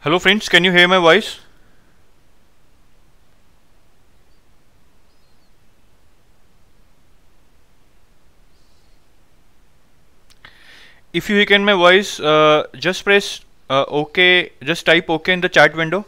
Hello friends, can you hear my voice? If you can my voice, just press OK, just type OK in the chat window.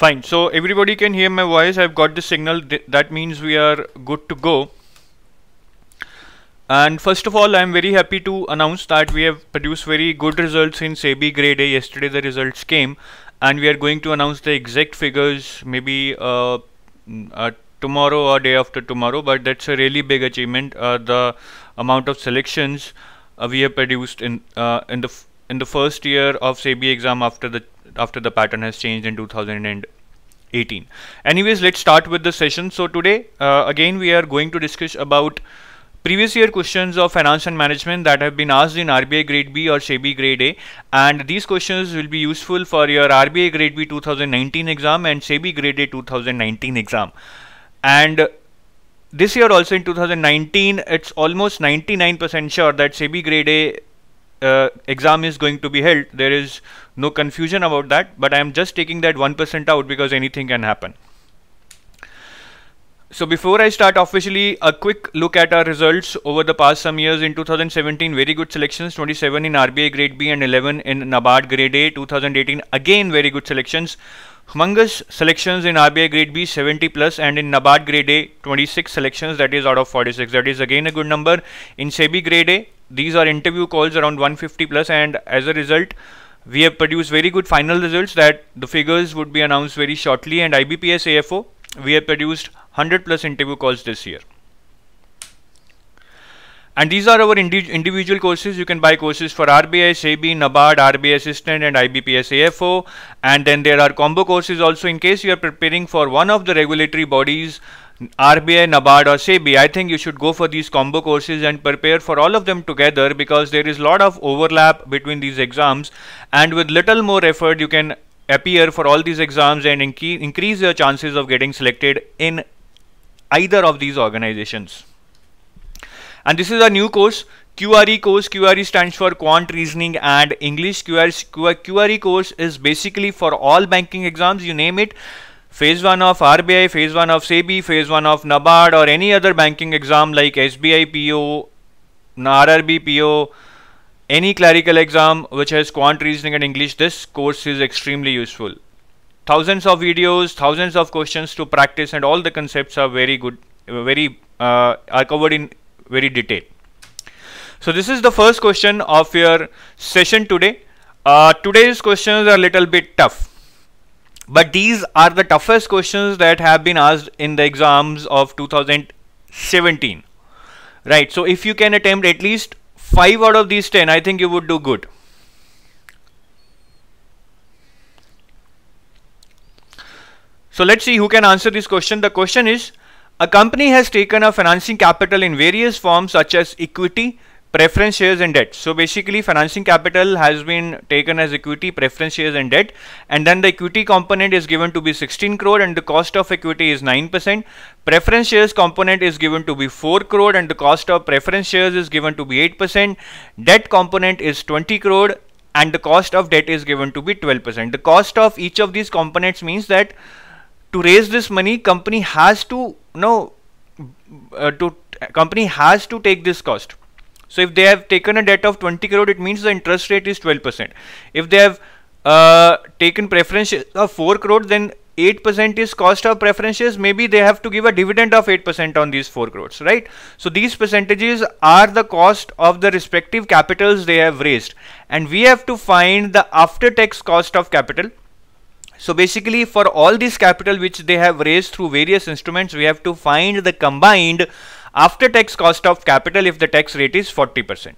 Fine, so everybody can hear my voice. I've got the signal. That means we are good to go. And first of all, I'm very happy to announce that we have produced very good results in SEBI grade A. Yesterday the results came and we are going to announce the exact figures maybe tomorrow or day after tomorrow, but that's a really big achievement. The amount of selections we have produced in the first year of SEBI exam after the pattern has changed in 2018. Anyways, let's start with the session. So today again we are going to discuss about previous year questions of finance and management that have been asked in RBI grade B or SEBI grade A, and these questions will be useful for your RBI grade B 2019 exam and SEBI grade A 2019 exam. And this year also in 2019, it's almost 99% sure that SEBI grade A exam is going to be held. There is no confusion about that, but I am just taking that 1% out because anything can happen. So before I start officially, a quick look at our results over the past some years. In 2017, very good selections, 27 in RBI grade B and 11 in NABARD grade A. 2018, again very good selections, humongous selections in RBI grade B, 70 plus, and in NABARD grade A, 26 selections, that is out of 46. That is again a good number. In SEBI grade A, these are interview calls around 150 plus, and as a result, we have produced very good final results that the figures would be announced very shortly. And IBPS AFO, we have produced 100 plus interview calls this year. And these are our individual courses. You can buy courses for RBI, SEBI, NABARD, RBI Assistant and IBPS AFO. And then there are combo courses also in case you are preparing for one of the regulatory bodies, RBI, NABARD or SEBI. I think you should go for these combo courses and prepare for all of them together, because there is a lot of overlap between these exams, and with little more effort you can appear for all these exams and increase your chances of getting selected in either of these organizations. And this is a new course, QRE course. QRE stands for Quant Reasoning and English. QRE course is basically for all banking exams, you name it. Phase 1 of RBI, Phase 1 of SEBI, Phase 1 of NABARD, or any other banking exam like SBI PO, RRB PO, any clerical exam which has Quant Reasoning and English, this course is extremely useful. Thousands of videos, thousands of questions to practice, and all the concepts are very good, are covered in very detail. So this is the first question of your session today. Today's questions are a little bit tough, but these are the toughest questions that have been asked in the exams of 2017. Right, so if you can attempt at least 5 out of these 10, I think you would do good. So let's see who can answer this question. The question is, a company has taken a financing capital in various forms such as equity, preference shares and debt. So basically financing capital has been taken as equity, preference shares and debt, and then the equity component is given to be 16 crore and the cost of equity is 9%. Preference shares component is given to be 4 crore and the cost of preference shares is given to be 8%. Debt component is 20 crore and the cost of debt is given to be 12%. The cost of each of these components means that to raise this money, company has to take this cost. So if they have taken a debt of 20 crore, it means the interest rate is 12%. If they have taken preference of 4 crore, then 8% is cost of preferences. Maybe they have to give a dividend of 8% on these 4 crores, right? So these percentages are the cost of the respective capitals they have raised, and we have to find the after tax cost of capital. So basically for all this capital which they have raised through various instruments, we have to find the combined after tax cost of capital if the tax rate is 40%.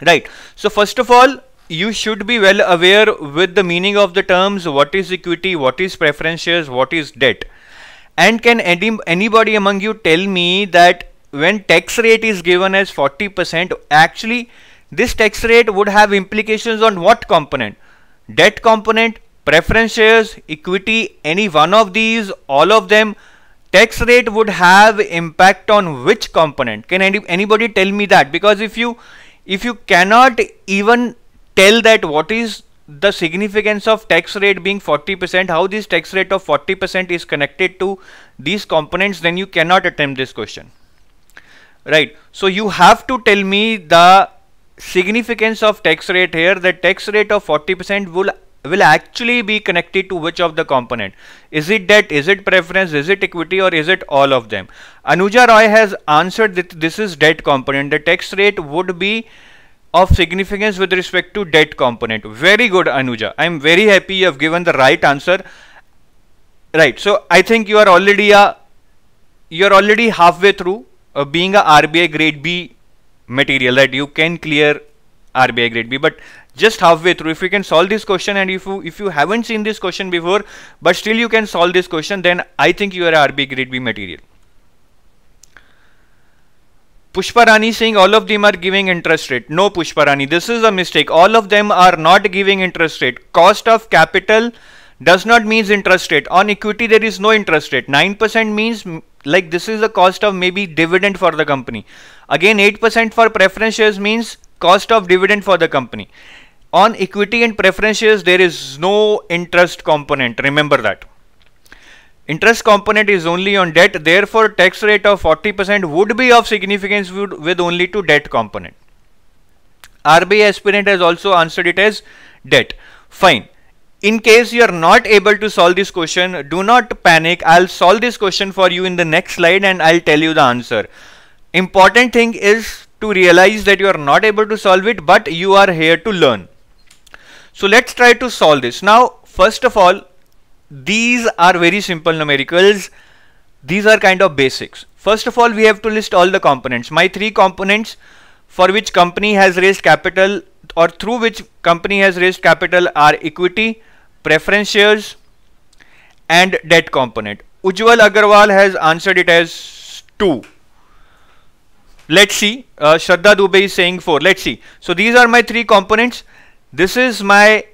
Right. So first of all, you should be well aware with the meaning of the terms, what is equity, what is preference shares, what is debt. And can anybody among you tell me that when tax rate is given as 40%, actually this tax rate would have implications on what component? Debt component, preference shares, equity, any one of these, all of them. Tax rate would have impact on which component? Can anybody tell me that? Because if you cannot even tell that what is the significance of tax rate being 40%, how this tax rate of 40% is connected to these components, then you cannot attempt this question, right? So you have to tell me the significance of tax rate here. The tax rate of 40% will actually be connected to which of the component? Is it debt, is it preference, is it equity, or is it all of them? Anuja Roy has answered that this is debt component. The tax rate would be of significance with respect to debt component. Very good, Anuja. I am very happy you have given the right answer. Right. So I think you are already halfway through being a RBI grade B material, that you can clear RBI grade B, but just halfway through. If you can solve this question, and if you haven't seen this question before but still you can solve this question, then I think you are a RBI grade B material. Pushpa Rani saying all of them are giving interest rate. No, Pushpa Rani, this is a mistake. All of them are not giving interest rate. Cost of capital does not mean interest rate. On equity there is no interest rate. 9% means like this is the cost of maybe dividend for the company. Again 8% for preference shares means cost of dividend for the company. On equity and preference shares there is no interest component. Remember that. Interest component is only on debt, therefore tax rate of 40% would be of significance with only to debt component. RBI aspirant has also answered it as debt. Fine. In case you are not able to solve this question, do not panic. I'll solve this question for you in the next slide and I'll tell you the answer. Important thing is to realize that you are not able to solve it, but you are here to learn. So let's try to solve this. Now, first of all, these are very simple numericals. These are kind of basics. First of all, we have to list all the components. My three components for which company has raised capital or through which company has raised capital are equity, preference shares and debt component. Ujjwal Agarwal has answered it as 2. Let's see. Shraddha Dubey is saying 4. Let's see. So these are my three components. This is my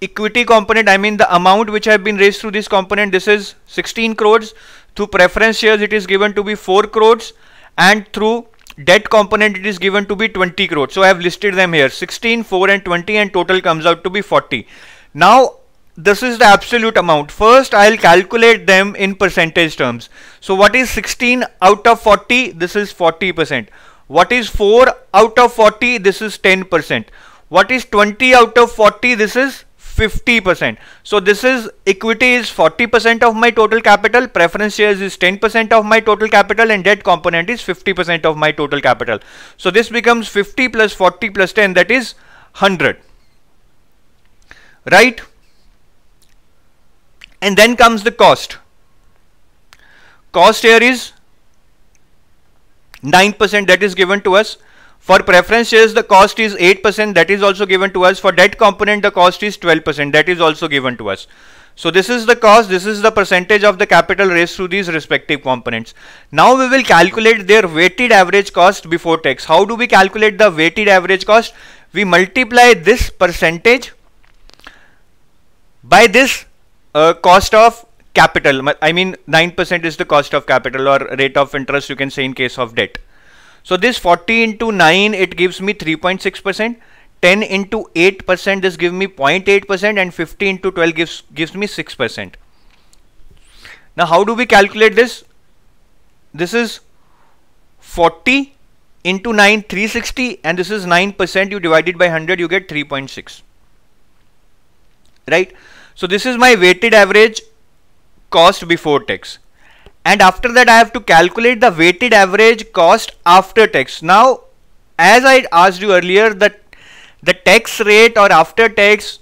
equity component, I mean the amount which have been raised through this component. This is 16 crores. Through preference shares it is given to be 4 crores and through debt component it is given to be 20 crores. So I have listed them here, 16, 4 and 20, and total comes out to be 40. Now this is the absolute amount. First I'll calculate them in percentage terms. So what is 16 out of 40? This is 40%. What is 4 out of 40? This is 10%. What is 20 out of 40? This is 50%. So this is equity is 40% of my total capital, preference shares is 10% of my total capital, and debt component is 50% of my total capital. So this becomes 50 plus 40 plus 10, that is 100. Right? And then comes the cost. Cost here is 9%, that is given to us. For preference shares the cost is 8%, that is also given to us. For debt component the cost is 12%, that is also given to us. So this is the cost, this is the percentage of the capital raised through these respective components. Now we will calculate their weighted average cost before tax. How do we calculate the weighted average cost? We multiply this percentage by this cost of capital. I mean 9% is the cost of capital or rate of interest, you can say, in case of debt. So this 40 into 9, it gives me 3.6%. 10 into 8%, this gives me 0.8%, and 50 into 12 gives me 6%. Now how do we calculate this? This is 40 into 9, 360, and this is 9%. You divide it by 100, you get 3.6. Right? So this is my weighted average cost before tax. And after that I have to calculate the weighted average cost after tax. Now, as I asked you earlier, that the tax rate or after tax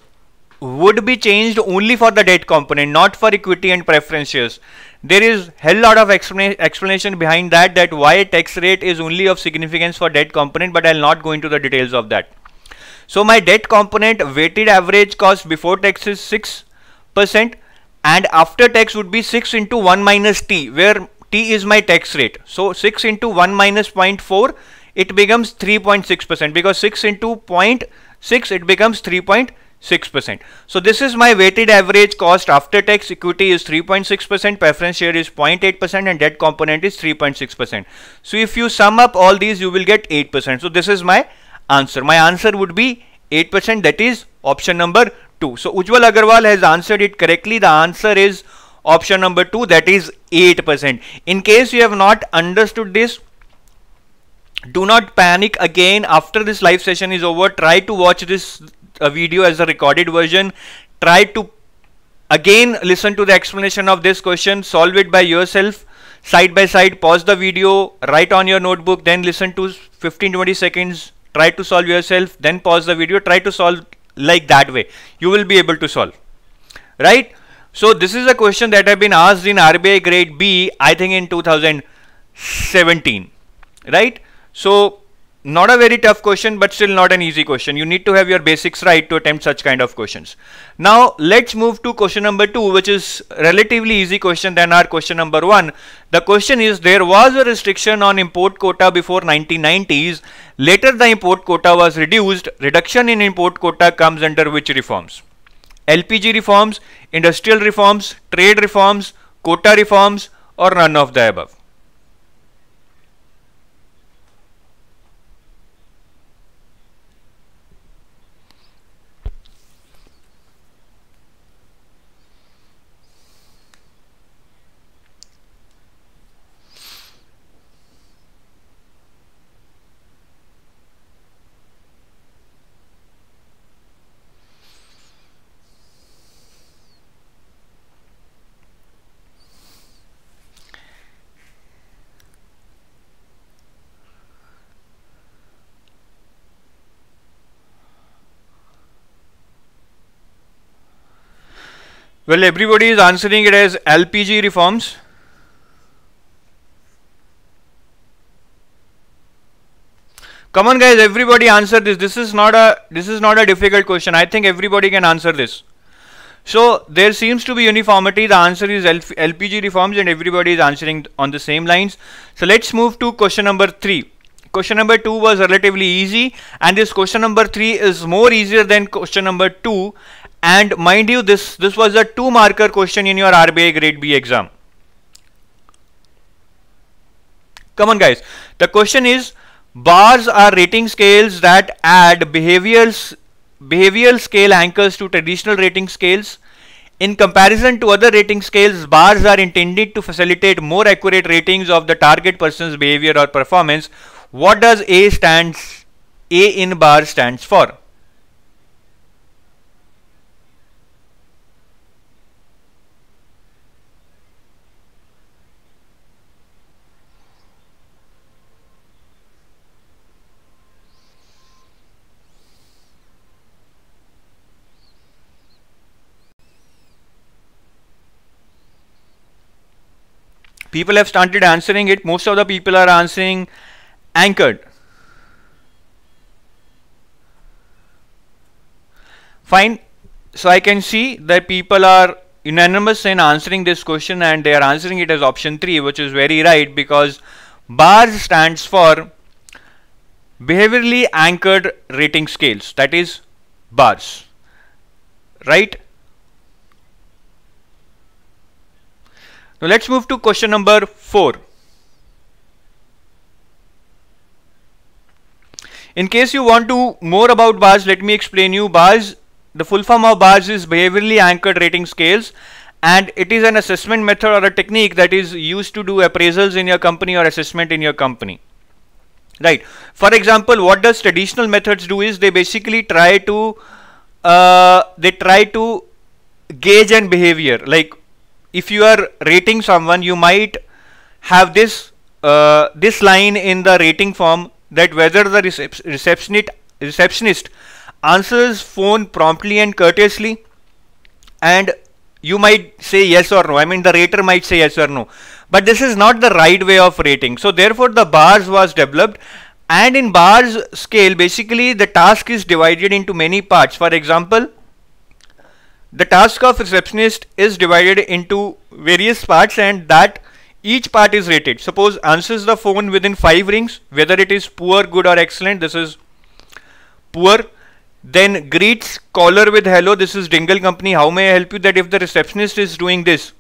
would be changed only for the debt component, not for equity and preference shares. There is hell lot of explanation behind that why tax rate is only of significance for debt component, but I'll not go into the details of that. So my debt component weighted average cost before tax is 6%. And after tax would be 6 into 1 minus t, where t is my tax rate. So 6 into 1 minus 0.4 it becomes 3.6% because 6 into 0.6 it becomes 3.6%. So this is my weighted average cost after tax. Equity is 3.6%, preference share is 0.8%, and debt component is 3.6%. So if you sum up all these, you will get 8%. So this is my answer. My answer would be 8%, that is option number 2. So Ujjwal Agarwal has answered it correctly. The answer is option number 2, that is 8%. In case you have not understood this, do not panic again. After this live session is over, try to watch this video as a recorded version. Try to again listen to the explanation of this question, solve it by yourself side by side, pause the video, write on your notebook, then listen to 15-20 seconds, try to solve yourself, then pause the video, try to solve like that way. You will be able to solve, right? So this is a question that have been asked in RBI grade B, I think in 2017, right? So not a very tough question, but still not an easy question. You need to have your basics right to attempt such kind of questions. Now let's move to question number 2, which is relatively easy question than our question number 1. The question is, there was a restriction on import quota before 1990s. Later the import quota was reduced. Reduction in import quota comes under which reforms? LPG reforms, industrial reforms, trade reforms, quota reforms, or none of the above? Well, everybody is answering it as LPG reforms. Come on guys, everybody answer this. This is not a difficult question. I think everybody can answer this. So there seems to be uniformity. The answer is LPG reforms, and everybody is answering on the same lines. So let's move to question number 3. Question number 2 was relatively easy, and this question number 3 is more easier than question number 2. And mind you, this was a 2-marker question in your RBI grade B exam. Come on guys, the question is, bars are rating scales that add behavioral scale anchors to traditional rating scales. In comparison to other rating scales, bars are intended to facilitate more accurate ratings of the target person's behavior or performance. What does A in bar stands for? People have started answering it. Most of the people are answering anchored. Fine. So I can see that people are unanimous in answering this question, and they are answering it as option 3, which is very right, because bars stands for behaviorally anchored rating scales, that is bars, right? Now let's move to question number 4. In case you want to more about bars, let me explain you. Bars, the full form of bars is behaviorally anchored rating scales, and it is an assessment method or a technique that is used to do appraisals in your company or assessment in your company, right? For example, what does traditional methods do is they basically try to gauge an behavior. Like if you are rating someone, you might have this line in the rating form, that whether the receptionist answers phone promptly and courteously, and you might say yes or no. I mean, the rater might say yes or no, but this is not the right way of rating. So therefore the bars was developed, and in bars scale basically the task is divided into many parts. For example, the task of receptionist is divided into various parts, and that Each part is rated. Suppose answers the phone within 5 rings, whether it is poor, good or excellent, this is poor. Then greets caller with hello, this is Dingle Company, how may I help you? That if the receptionist is doing this,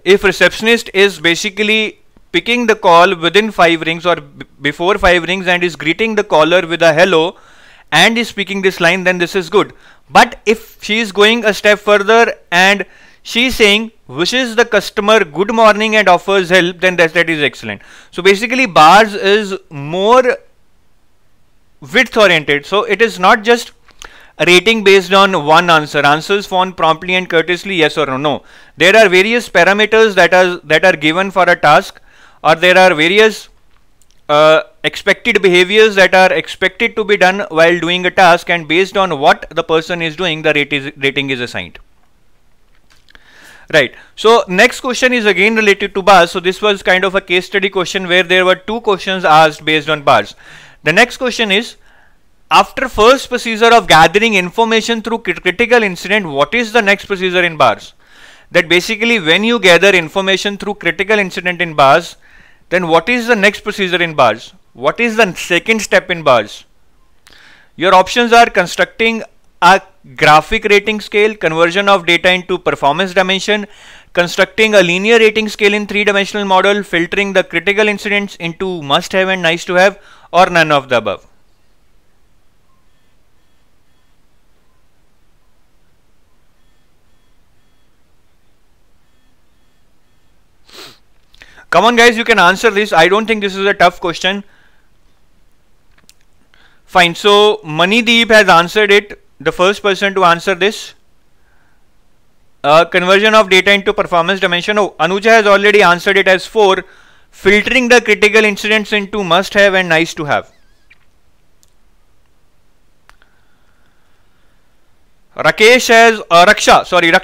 if receptionist is basically picking the call within 5 rings or before 5 rings and is greeting the caller with a hello and is speaking this line, then this is good. But if she is going a step further and she is saying wishes the customer good morning and offers help, then that is excellent. So basically bars is more width oriented, so it is not just a rating based on one answer. Answers found promptly and courteously, yes or no. There are various parameters that are given for a task, or there are various expected behaviors that are expected to be done while doing a task, and based on what the person is doing, the rating is assigned. Right. So next question is again related to bars. So this was kind of a case study question where there were 2 questions asked based on bars. The next question is, after first procedure of gathering information through critical incident, what is the next procedure in bars? That basically when you gather information through critical incident in bars, then what is the next procedure in bars? What is the second step in bars? Your options are constructing a graphic rating scale, conversion of data into performance dimension, constructing a linear rating scale in 3-dimensional model, filtering the critical incidents into must have and nice to have, or none of the above. Come on guys, you can answer this. I don't think this is a tough question. Fine. So Manideep has answered it. The first person to answer this. Conversion of data into performance dimension. Oh, Anuja has already answered it as 4. Filtering the critical incidents into must have and nice to have. Raksha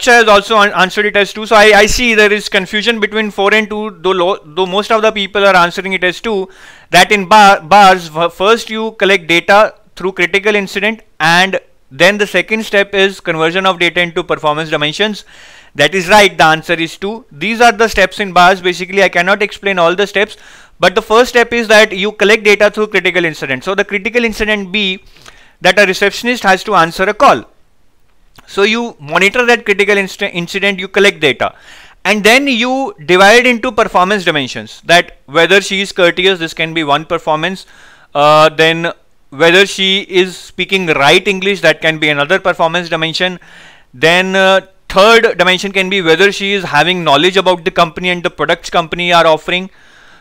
has also answered it as 2. So I see there is confusion between 4 and 2, though most of the people are answering it as 2. That in bars, first you collect data through critical incident, and then the second step is conversion of data into performance dimensions. That is right, the answer is 2. These are the steps in bars. Basically I cannot explain all the steps, but the first step is that you collect data through critical incident. So the critical incident be that a receptionist has to answer a call. So you monitor that critical incident, you collect data, and then you divide into performance dimensions, that whether she is courteous, this can be one performance, then whether she is speaking right English, that can be another performance dimension, then third dimension can be whether she is having knowledge about the company and the products company are offering.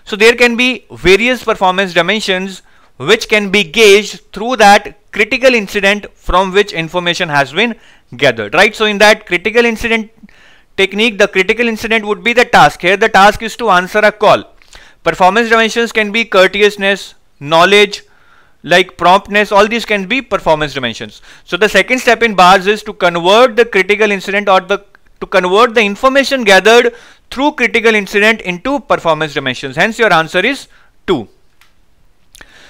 So there can be various performance dimensions which can be gauged through that critical incident from which information has been gathered, right? So in that critical incident technique, the critical incident would be the task. Here the task is to answer a call. Performance dimensions can be courteousness, knowledge, like promptness, all these can be performance dimensions. So the second step in bars is to convert the critical incident, or to convert the information gathered through critical incident into performance dimensions. Hence your answer is 2.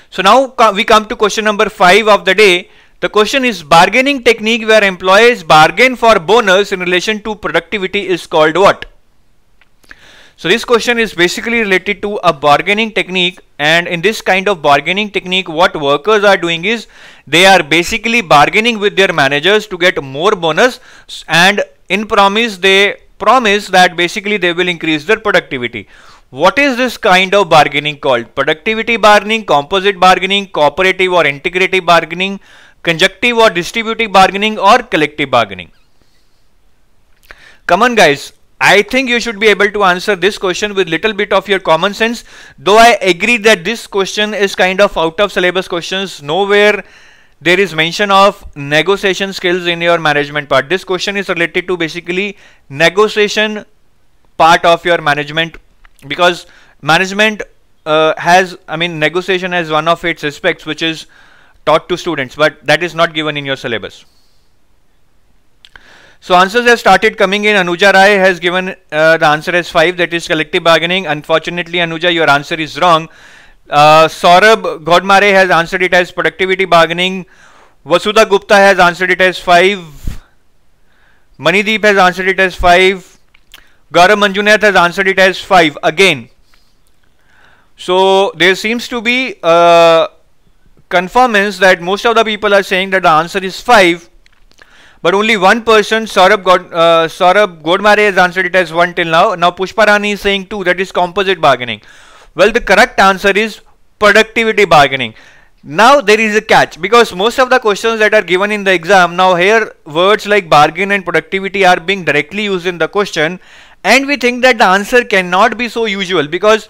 So now we come to question number 5 of the day. The question is, bargaining technique where employees bargain for bonus in relation to productivity is called what? So this question is basically related to a bargaining technique, and in this kind of bargaining technique, what workers are doing is they are basically bargaining with their managers to get more bonus, and in promise they promise that basically they will increase their productivity. What is this kind of bargaining called? Productivity bargaining, composite bargaining, cooperative or integrative bargaining, conjunctive or distributive bargaining, or collective bargaining? Come on guys, I think you should be able to answer this question with little bit of your common sense, though I agree that this question is kind of out of syllabus questions. Nowhere there is mention of negotiation skills in your management part. This question is related to basically negotiation part of your management, because management has, negotiation as one of its aspects which is taught to students, but that is not given in your syllabus. So answers have started coming in. Anuja Rai has given the answer as 5, that is collective bargaining. Unfortunately, Anuja, your answer is wrong. Saurabh Godmare has answered it as productivity bargaining. Vasudha Gupta has answered it as 5. Manideep has answered it as 5. Gaurav Manjunath has answered it as 5 again. So there seems to be confirmance that most of the people are saying that the answer is 5, but only one person, Saurabh Godmare, has answered it as 1 till now. Now Pushpa Rani is saying 2, that is composite bargaining. Well, the correct answer is productivity bargaining. Now there is a catch, because most of the questions that are given in the exam, now here words like bargain and productivity are being directly used in the question, and we think that the answer cannot be so usual, because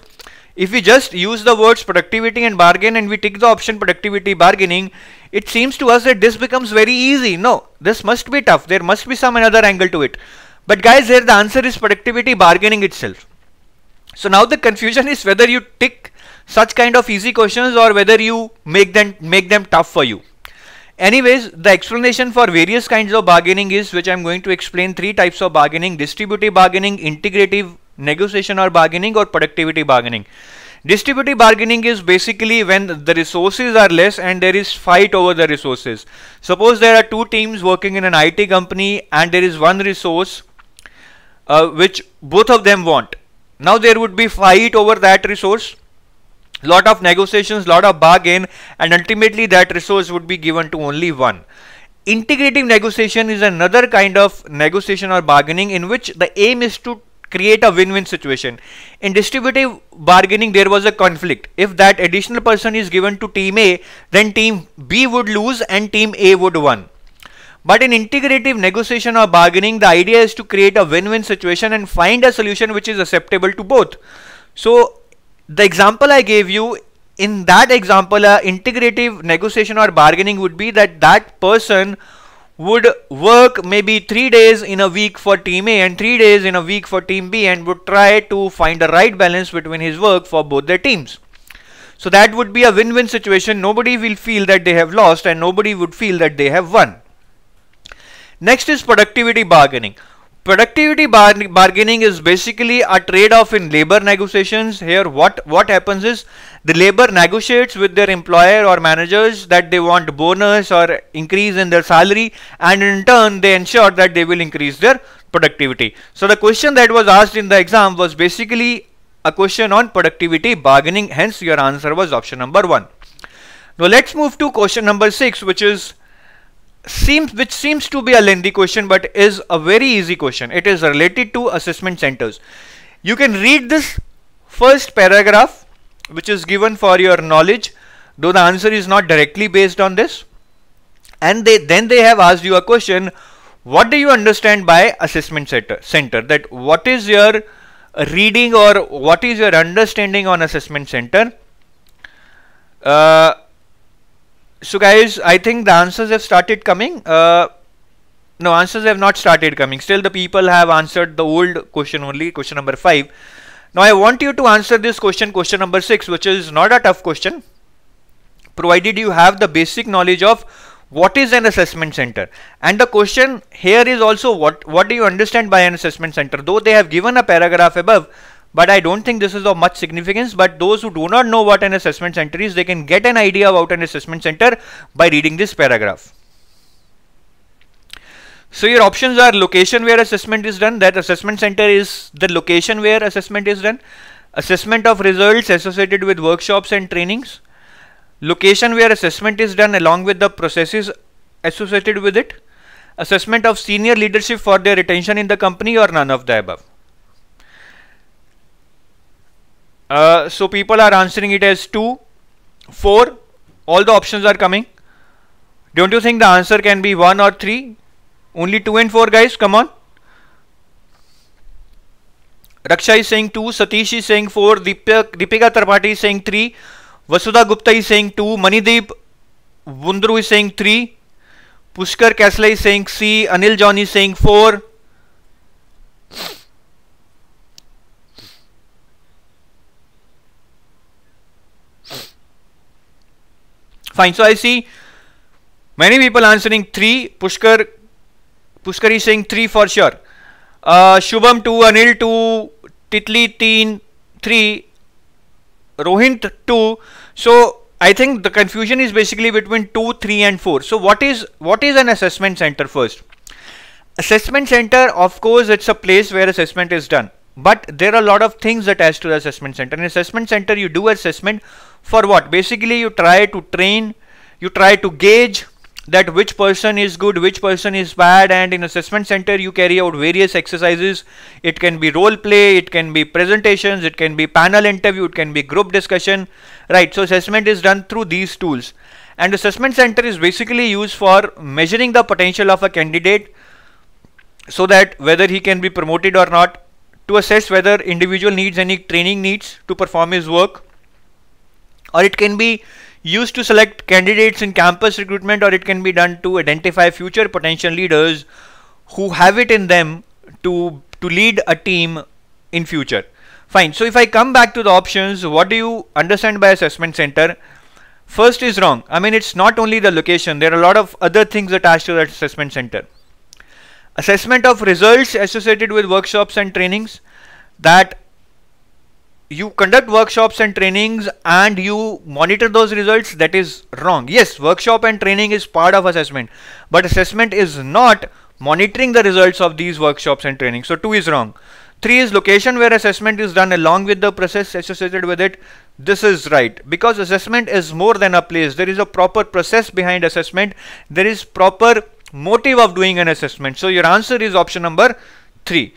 if we just use the words productivity and bargain and we tick the option productivity bargaining, it seems to us that this becomes very easy. No, this must be tough. There must be some another angle to it. But guys, here the answer is productivity bargaining itself. So now the confusion is whether you tick such kind of easy questions or whether you make them tough for you. Anyways, the explanation for various kinds of bargaining is, which I am going to explain, 3 types of bargaining: distributive bargaining, integrative negotiation or bargaining, or productivity bargaining. Distributive bargaining is basically when the resources are less and there is fight over the resources. Suppose there are 2 teams working in an IT company and there is one resource which both of them want. Now there would be fight over that resource, lot of negotiations, lot of bargain, and ultimately that resource would be given to only one. Integrative negotiation is another kind of negotiation or bargaining in which the aim is to create a win-win situation. In distributive bargaining, there was a conflict. If that additional person is given to team A, then team B would lose and team A would win. But in integrative negotiation or bargaining, the idea is to create a win-win situation and find a solution which is acceptable to both. So the example I gave you, in that example, integrative negotiation or bargaining would be that that person would work maybe 3 days in a week for team A and 3 days in a week for team B, and would try to find the right balance between his work for both their teams. So that would be a win-win situation. Nobody will feel that they have lost and nobody would feel that they have won. Next is productivity bargaining. Productivity bargaining is basically a trade-off in labor negotiations. Here what happens is the labor negotiates with their employer or managers that they want bonus or increase in their salary, and in turn they ensure that they will increase their productivity. So the question that was asked in the exam was basically a question on productivity bargaining, hence your answer was option number 1. Now let's move to question number 6, which seems to be a lengthy question but is a very easy question. It is related to assessment centers. You can read this first paragraph, which is given for your knowledge, though the answer is not directly based on this. And then they have asked you a question: what do you understand by assessment center? That what is your reading or what is your understanding on assessment center? So guys, I think the answers have started coming. No, answers have not started coming. Still the people have answered the old question only, question number 5. Now I want you to answer this question number 6, which is not a tough question, provided you have the basic knowledge of what is an assessment center. And the question here is also what do you understand by an assessment center? Though they have given a paragraph above, but I don't think this is of much significance. But those who do not know what an assessment center is, they can get an idea about an assessment center by reading this paragraph. So your options are location where assessment is done, that assessment center is the location where assessment is done. Assessment of results associated with workshops and trainings. Location where assessment is done along with the processes associated with it. Assessment of senior leadership for their retention in the company, or none of the above. So people are answering it as 2, 4. All the options are coming. Don't you think the answer can be 1 or 3? Only 2 and 4 guys, come on. Raksha is saying 2, Satish is saying 4, Deepika Tripathi is saying 3, Vasudha Gupta is saying 2, Manideep Wundru is saying 3, Pushkar Kasla is saying C, Anil John is saying 4. Fine, so I see many people answering 3. Pushkar is saying 3 for sure. Shubham 2, Anil 2, Titli 3, Rohint 2. So I think the confusion is basically between 2, 3 and 4. So what is an assessment center first? Assessment center, of course, it's a place where assessment is done. But there are a lot of things attached to the assessment center. In assessment center, you do assessment for what? Basically, you try to train, you try to gauge that which person is good, which person is bad, and in assessment center you carry out various exercises. It can be role play, it can be presentations, it can be panel interview, it can be group discussion, right? So assessment is done through these tools, and assessment center is basically used for measuring the potential of a candidate so that whether he can be promoted or not, to assess whether individual needs any training needs to perform his work, or it can be used to select candidates in campus recruitment, or it can be done to identify future potential leaders who have it in them to lead a team in future. Fine. So if I come back to the options, what do you understand by assessment center? First is wrong. I mean, it's not only the location. There are a lot of other things attached to that assessment center. Assessment of results associated with workshops and trainings, that you conduct workshops and trainings and you monitor those results, that is wrong. Yes, workshop and training is part of assessment, but assessment is not monitoring the results of these workshops and trainings. So 2 is wrong. 3 is location where assessment is done along with the process associated with it. This is right, because assessment is more than a place. There is a proper process behind assessment. There is proper motive of doing an assessment. So your answer is option number 3.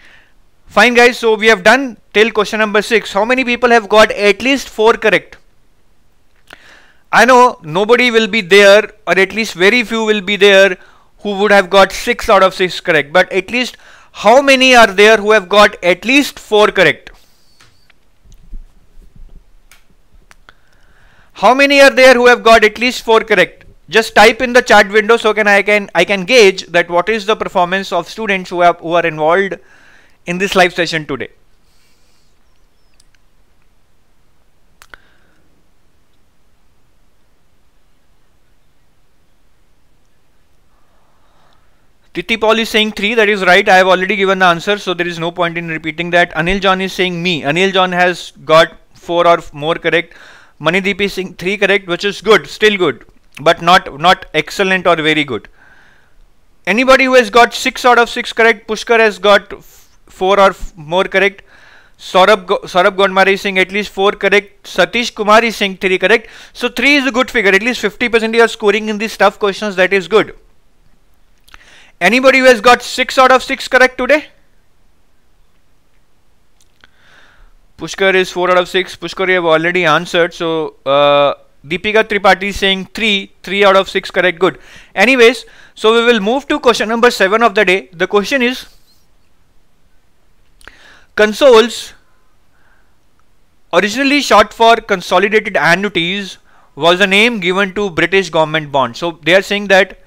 Fine guys, so we have done till question number 6. How many people have got at least 4 correct? I know nobody will be there, or at least very few will be there who would have got 6 out of 6 correct, but at least how many are there who have got at least 4 correct? How many are there who have got at least 4 correct? Just type in the chat window so I can gauge that what is the performance of students who are involved in this live session today. Titi Paul is saying 3, that is right. I have already given the answer, so there is no point in repeating that. Anil John is saying me. Anil John has got 4 or more correct. Manideep is saying 3 correct, which is good, still good, but not excellent or very good. Anybody who has got 6 out of 6 correct? Pushkar has got 4 or more correct. Saurabh Gondmare is saying at least 4 correct. Satish Kumar is saying 3 correct. So 3 is a good figure. At least 50% you are scoring in these tough questions. That is good. Anybody who has got 6 out of 6 correct today? Pushkar is 4 out of 6. Pushkar, you have already answered. So Deepika Tripathi is saying 3 out of 6 correct. Good. Anyways, so we will move to question number 7 of the day. The question is, consols, originally short for consolidated annuities, was a name given to British government bonds. So they are saying that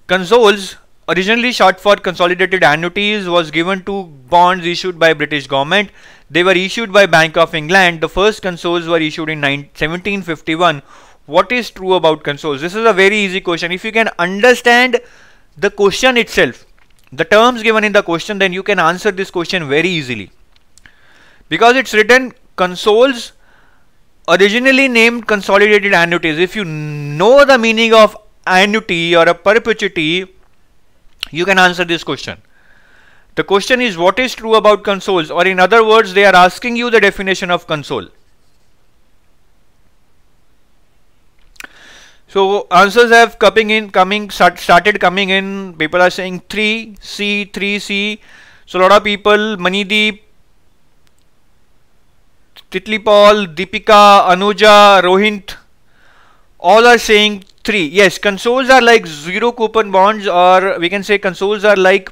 consols, originally short for consolidated annuities, was given to bonds issued by British government. They were issued by Bank of England. The first consols were issued in 1751. What is true about consols? This is a very easy question. If you can understand the question itself, the terms given in the question, then you can answer this question very easily, because it's written consols, originally named consolidated annuities. If you know the meaning of annuity or a perpetuity, you can answer this question. The question is, what is true about consols, or in other words, they are asking you the definition of console. So answers have started coming in. People are saying 3C, 3C. So a lot of people, Manideep, Titli Paul, Deepika, Anuja, Rohint, all are saying 3. Yes, consols are like zero coupon bonds, or we can say consols are like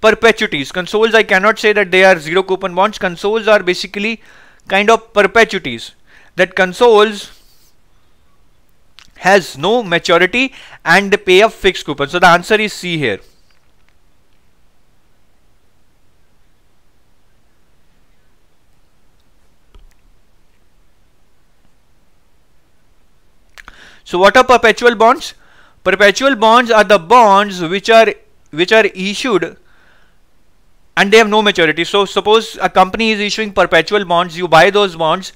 perpetuities. Consols, I cannot say that they are zero coupon bonds. Consols are basically kind of perpetuities. That consols has no maturity and they pay a fixed coupon. So the answer is C here. So what are perpetual bonds? Perpetual bonds are the bonds which are issued and they have no maturity. So suppose a company is issuing perpetual bonds, you buy those bonds,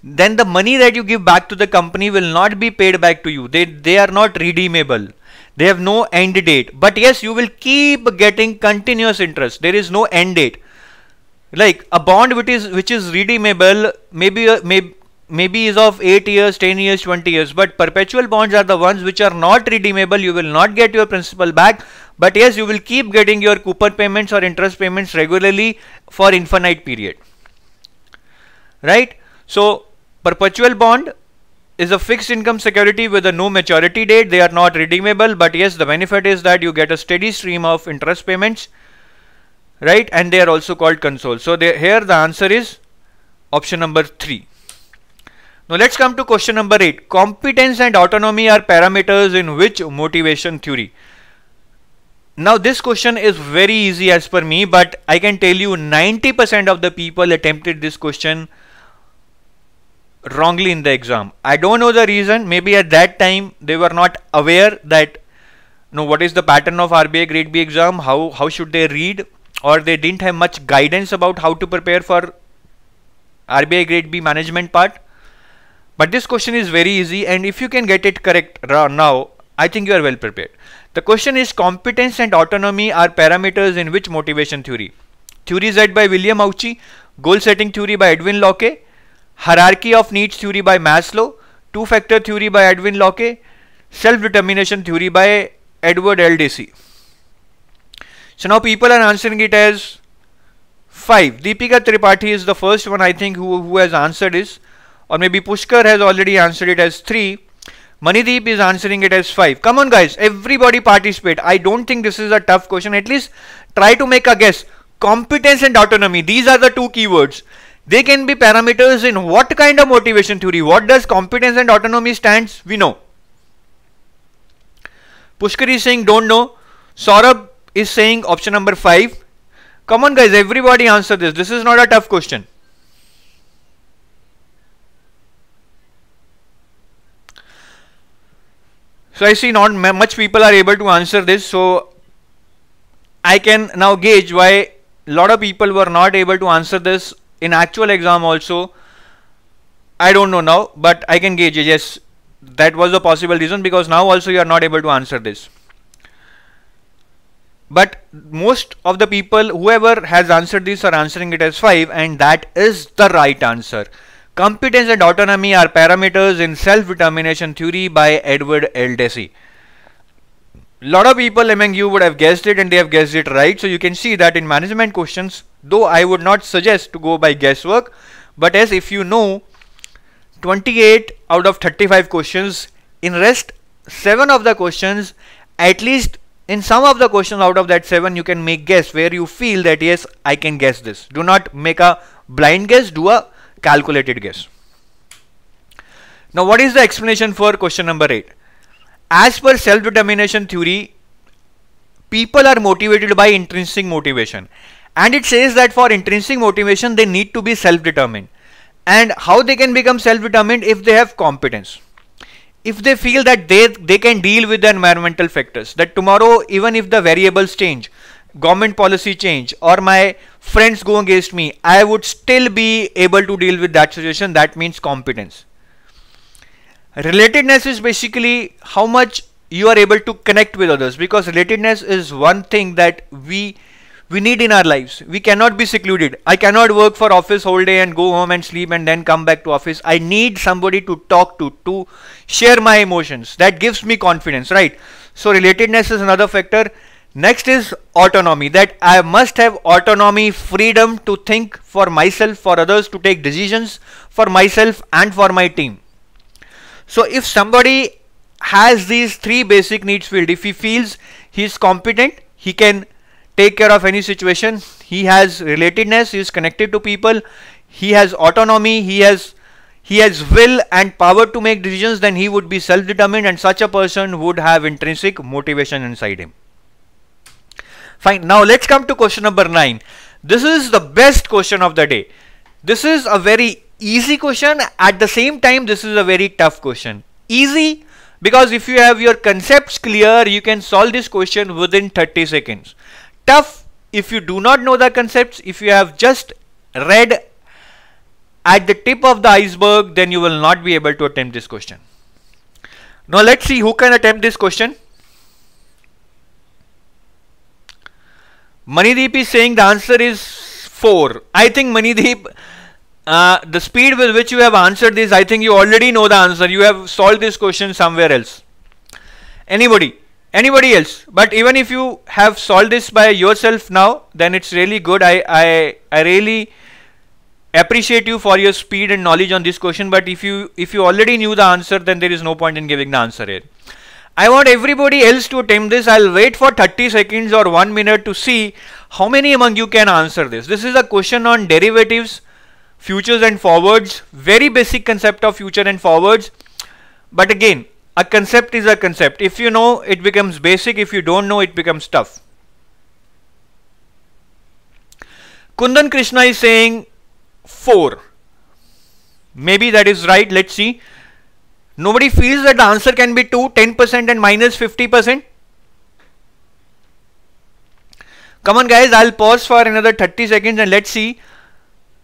then the money that you give back to the company will not be paid back to you. They are not redeemable. They have no end date. But yes, you will keep getting continuous interest. There is no end date. Like a bond which is redeemable, maybe is of 8 years, 10 years, 20 years. But perpetual bonds are the ones which are not redeemable. You will not get your principal back. But yes, you will keep getting your coupon payments or interest payments regularly for infinite period. Right? So perpetual bond is a fixed income security with a no maturity date. They are not redeemable. But yes, the benefit is that you get a steady stream of interest payments. Right, and they are also called console. So here the answer is option number 3. Now let's come to question number 8. Competence and autonomy are parameters in which motivation theory? Now this question is very easy as per me, but I can tell you 90% of the people attempted this question wrongly in the exam. I don't know the reason. Maybe at that time they were not aware that what is the pattern of RBI grade B exam, how should they read, or they didn't have much guidance about how to prepare for RBI grade B management part. But this question is very easy, and if you can get it correct now, I think you are well prepared. The question is, competence and autonomy are parameters in which motivation theory? Theory Z by William Auchi, goal setting theory by Edwin Locke, hierarchy of needs theory by Maslow, two-factor theory by Edwin Locke, self-determination theory by Edward L. Dacey. So now people are answering it as 5. Deepika Tripathi is the first one, I think, who has answered this. Or maybe Pushkar has already answered it as 3. Manideep is answering it as 5. Come on guys, everybody participate. I don't think this is a tough question. At least try to make a guess. Competence and autonomy, these are the two keywords. They can be parameters in what kind of motivation theory? What does competence and autonomy stands? We know. Pushkar is saying don't know. Saurabh is saying option number 5. Come on guys, everybody answer this. This is not a tough question. So I see not much people are able to answer this. So I can now gauge why a lot of people were not able to answer this in actual exam also. I don't know now, but I can gauge it. Yes, that was a possible reason, because now also you are not able to answer this. But most of the people, whoever has answered this, are answering it as 5, and that is the right answer. Competence and autonomy are parameters in self-determination theory by Edward L. Dacey. Lot of people among you would have guessed it, and they have guessed it right. So you can see that in management questions, though I would not suggest to go by guesswork, but as if you know 28 out of 35 questions, in rest 7 of the questions, at least in some of the questions out of that 7, you can make guess where you feel that yes, I can guess this. Do not make a blind guess, do a calculated guess. Now what is the explanation for question number 8? As per self-determination theory, people are motivated by intrinsic motivation, and it says that for intrinsic motivation they need to be self-determined. And how they can become self-determined? If they have competence. If they feel that they can deal with the environmental factors, that tomorrow even if the variables change, government policy change, or my friends go against me, I would still be able to deal with that situation. That means competence. Relatedness is basically how much you are able to connect with others, because relatedness is one thing that we need in our lives. We cannot be secluded. I cannot work for office whole day and go home and sleep and then come back to office. I need somebody to talk to share my emotions. That gives me confidence, right? So relatedness is another factor. Next is autonomy, that I must have autonomy, freedom to think for myself, for others, to take decisions for myself and for my team. So if somebody has these 3 basic needs filled, if he feels he is competent, he can take care of any situation, he has relatedness, he is connected to people, he has autonomy, he has will and power to make decisions, then he would be self-determined, and such a person would have intrinsic motivation inside him. Fine. Now let's come to question number 9. This is the best question of the day. This is a very easy question. At the same time, this is a very tough question. Easy because if you have your concepts clear, you can solve this question within 30 seconds. Tough if you do not know the concepts. If you have just read at the tip of the iceberg, then you will not be able to attempt this question. Now let's see who can attempt this question. Manideep is saying the answer is 4. I think Manideep, the speed with which you have answered this, I think you already know the answer. You have solved this question somewhere else. Anybody else? But even if you have solved this by yourself now, then it's really good. I really appreciate you for your speed and knowledge on this question. But if you already knew the answer, then there is no point in giving the answer here. I want everybody else to attempt this. I'll wait for 30 seconds or 1 minute to see how many among you can answer this. This is a question on derivatives, futures and forwards. Very basic concept of future and forwards. But again, a concept is a concept. If you know, it becomes basic. If you don't know, it becomes tough. Kundan Krishna is saying 4. Maybe that is right. Let's see. Nobody feels that the answer can be 2, 10% and minus 50%. Come on guys, I'll pause for another 30 seconds and let's see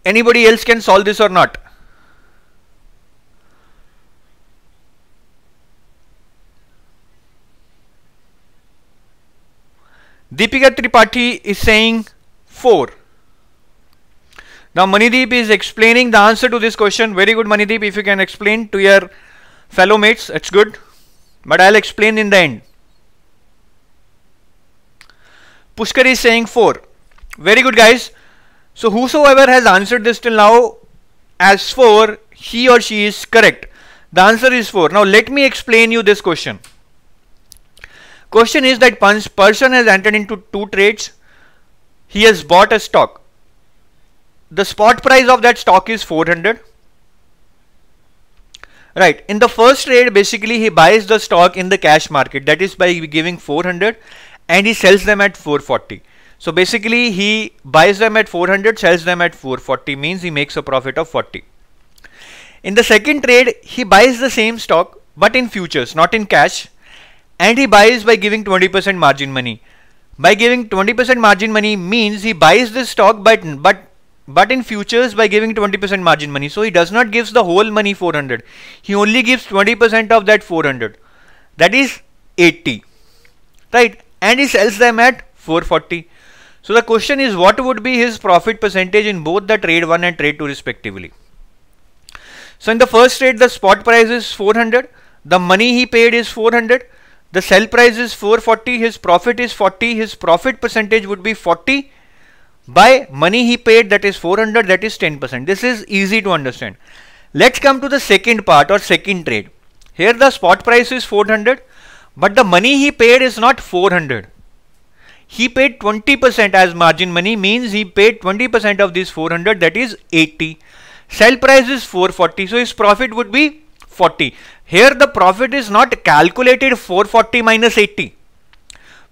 anybody else can solve this or not. Deepika Tripathi is saying 4. Now Manideep is explaining the answer to this question. Very good Manideep, if you can explain to your fellow mates, it's good, but I'll explain in the end. Pushkar is saying 4. Very good guys. So whosoever has answered this till now as 4, he or she is correct. The answer is 4. Now let me explain you this question. Question is that person has entered into 2 trades. He has bought a stock. The spot price of that stock is 400. Right, in the first trade, basically he buys the stock in the cash market, that is by giving 400, and he sells them at 440. So basically he buys them at 400, sells them at 440, means he makes a profit of 40. In the second trade, he buys the same stock but in futures, not in cash, and he buys by giving 20% margin money. By giving 20% margin money means he buys this stock but in futures by giving 20% margin money. So he does not give the whole money 400. He only gives 20% of that 400. That is 80. Right? And he sells them at 440. So the question is, what would be his profit percentage in both the trade 1 and trade 2 respectively? So in the first trade, the spot price is 400. The money he paid is 400. The sell price is 440. His profit is 40. His profit percentage would be 40. By money he paid, that is 400, that is 10%. This is easy to understand. Let's come to the second part or second trade. Here the spot price is 400, but the money he paid is not 400. He paid 20% as margin money, means he paid 20% of this 400, that is 80. Sell price is 440, so his profit would be 40. Here the profit is not calculated 440 minus 80.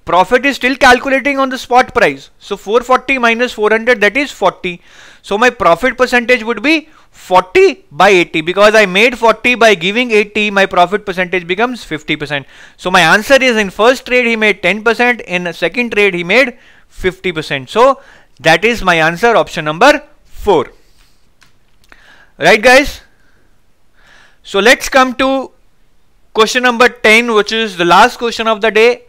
Profit is still calculating on the spot price. So 440 minus 400, that is 40. So my profit percentage would be 40 by 80. Because I made 40 by giving 80, my profit percentage becomes 50%. So my answer is, in first trade he made 10%, in second trade he made 50%. So that is my answer, option number 4. Right guys? So let's come to question number 10, which is the last question of the day.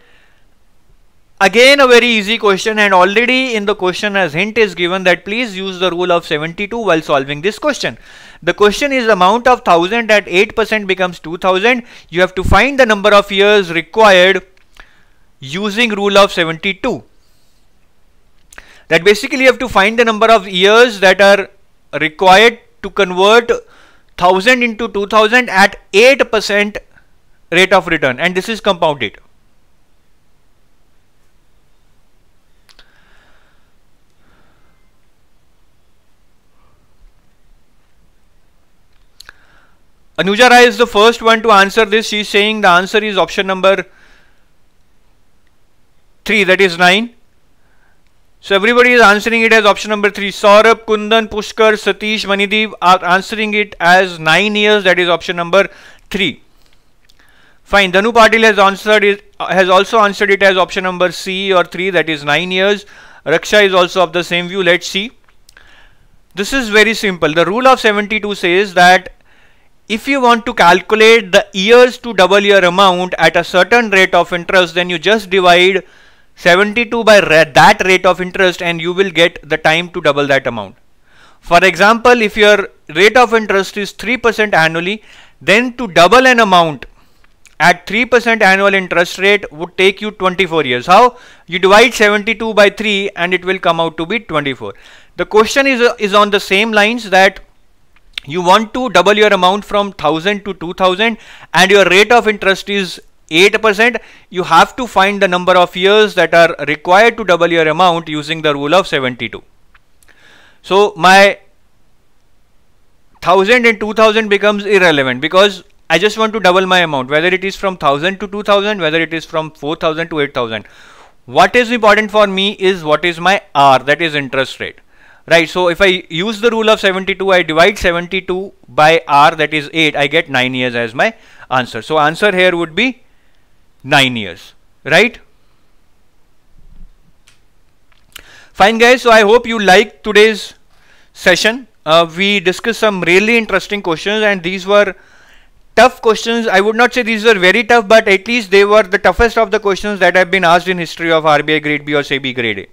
Again a very easy question, and already in the question as hint is given that please use the rule of 72 while solving this question. The question is, amount of 1000 at 8% becomes 2000. You have to find the number of years required using rule of 72. That basically you have to find the number of years that are required to convert 1000 into 2000 at 8% rate of return, and this is compounded. Anuja Rai is the first one to answer this. She is saying the answer is option number 3, that is 9. So everybody is answering it as option number 3. Saurabh, Kundan, Pushkar, Satish, Manideep are answering it as 9 years, that is option number 3. Fine. Dhanu Patil has also answered it as option number C or 3, that is 9 years. Raksha is also of the same view. Let's see. This is very simple. The rule of 72 says that if you want to calculate the years to double your amount at a certain rate of interest, then you just divide 72 by that rate of interest and you will get the time to double that amount. For example, if your rate of interest is 3% annually, then to double an amount at 3% annual interest rate would take you 24 years. How? You divide 72 by 3 and it will come out to be 24. The question is on the same lines, that you want to double your amount from 1000 to 2000 and your rate of interest is 8%. You have to find the number of years that are required to double your amount using the rule of 72. So my 1000 and 2000 becomes irrelevant because I just want to double my amount, whether it is from 1000 to 2000, whether it is from 4000 to 8000. What is important for me is what is my R, that is interest rate. Right, so if I use the rule of 72, I divide 72 by R, that is 8, I get 9 years as my answer. So answer here would be 9 years, right? Fine guys, so I hope you liked today's session. We discussed some really interesting questions and these were tough questions. I would not say these were very tough, but at least they were the toughest of the questions that have been asked in history of RBI grade B or SEBI grade A.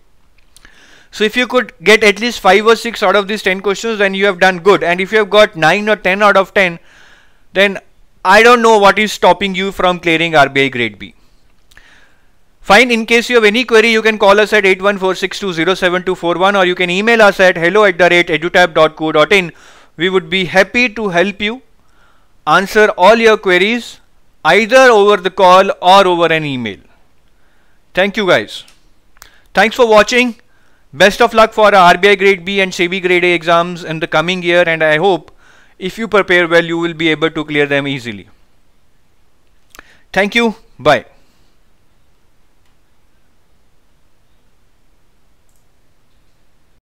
So if you could get at least 5 or 6 out of these 10 questions, then you have done good. And if you have got 9 or 10 out of 10, then I don't know what is stopping you from clearing RBI grade B. Fine, in case you have any query, you can call us at 8146207241 or you can email us at hello@edutap.co.in. We would be happy to help you answer all your queries either over the call or over an email. Thank you guys. Thanks for watching. Best of luck for RBI grade B and SEBI grade A exams in the coming year, and I hope if you prepare well, you will be able to clear them easily. Thank you. Bye.